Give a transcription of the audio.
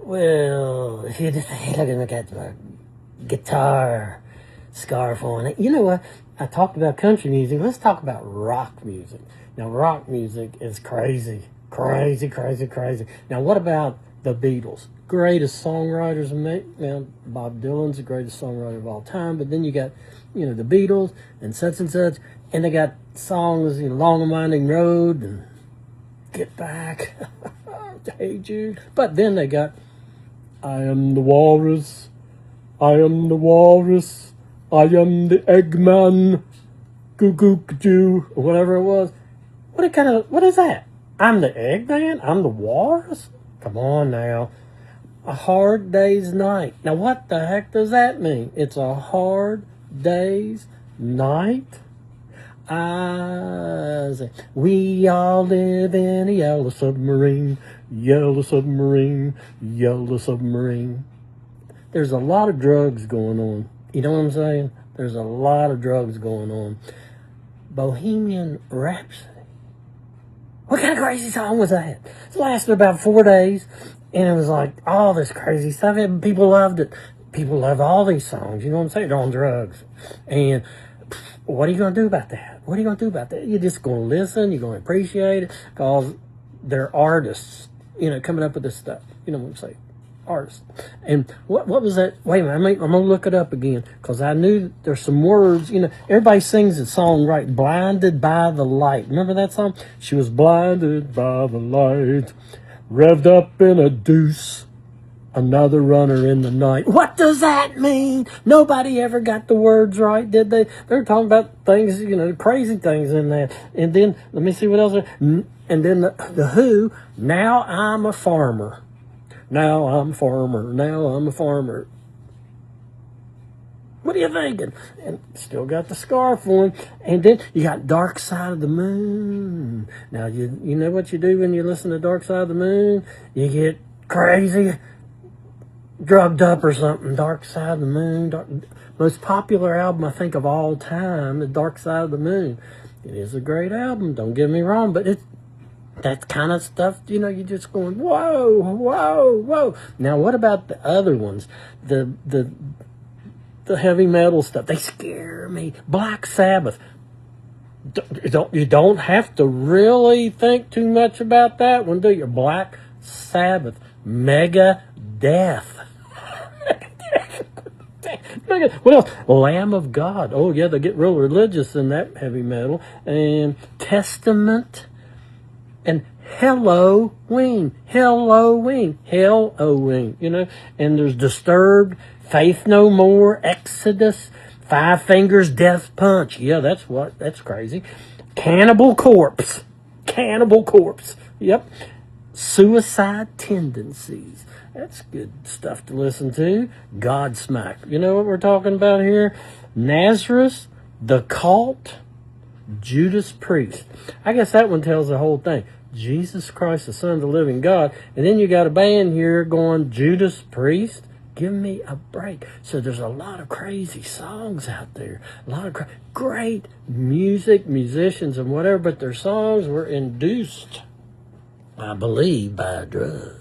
Well, if you just look at my guitar scarf on it. You know what? I talked about country music. Let's talk about rock music. Now, rock music is crazy. Crazy, crazy, crazy. Now, what about the Beatles? Greatest songwriters, now, Bob Dylan's the greatest songwriter of all time, but then you got, the Beatles and such, and they got songs, Long and Winding Road and Get Back, Hey Jude. But then they got I Am the Walrus, I Am the Walrus, I Am the Eggman, Goo Goo Goo, or whatever it was. What is that? I'm the Eggman? I'm the Walrus? Come on now. A hard day's night. Now what the heck does that mean? It's a hard day's night? We all live in a yellow submarine, yellow submarine, yellow submarine. There's a lot of drugs going on. You know what I'm saying? There's a lot of drugs going on. Bohemian Rhapsody. What kind of crazy song was that? It lasted about 4 days, and it was like all this crazy stuff, and people loved it. People love all these songs, you know what I'm saying? They're on drugs. And what are you going to do about that? What are you going to do about that? You're just going to listen, you're going to appreciate it, because they're artists, coming up with this stuff. You know what I'm saying? Artists. And what was that? Wait a minute, I'm going to look it up again, because I knew there's some words, everybody sings the song right, Blinded by the Light. Remember that song? She was blinded by the light, revved up in a deuce, another runner in the night. What does that mean? Nobody ever got the words right, did they? They're talking about things, crazy things in that. And then, let me see what else. And then the Who, Now I'm a Farmer. Now I'm a farmer. Now I'm a farmer. What are you thinking? And still got the scarf on. And then you got Dark Side of the Moon. Now, you know what you do when you listen to Dark Side of the Moon? You get crazy, drugged up or something. Dark Side of the Moon. Most popular album, I think, of all time, The Dark Side of the Moon. It is a great album, don't get me wrong, but it's that kind of stuff, you're just going, whoa, whoa, whoa. Now, what about the other ones? The heavy metal stuff. They scare me. Black Sabbath. You don't have to really think too much about that one, do you? Black Sabbath. Megadeth. What else? Lamb of God. Oh, yeah, they get real religious in that heavy metal. And Testament. And Halloween, and there's Disturbed, Faith No More, Exodus, Five Fingers Death Punch. Yeah, that's crazy. Cannibal Corpse. Yep. Suicide Tendencies. That's good stuff to listen to. Godsmack. You know what we're talking about here? Nazareth, The Cult, Judas Priest. I guess that one tells the whole thing. Jesus Christ, the Son of the living God. And then you got a band here going, Judas Priest. Give me a break. So there's a lot of crazy songs out there. A lot of great musicians and whatever, but their songs were induced, I believe, by drugs.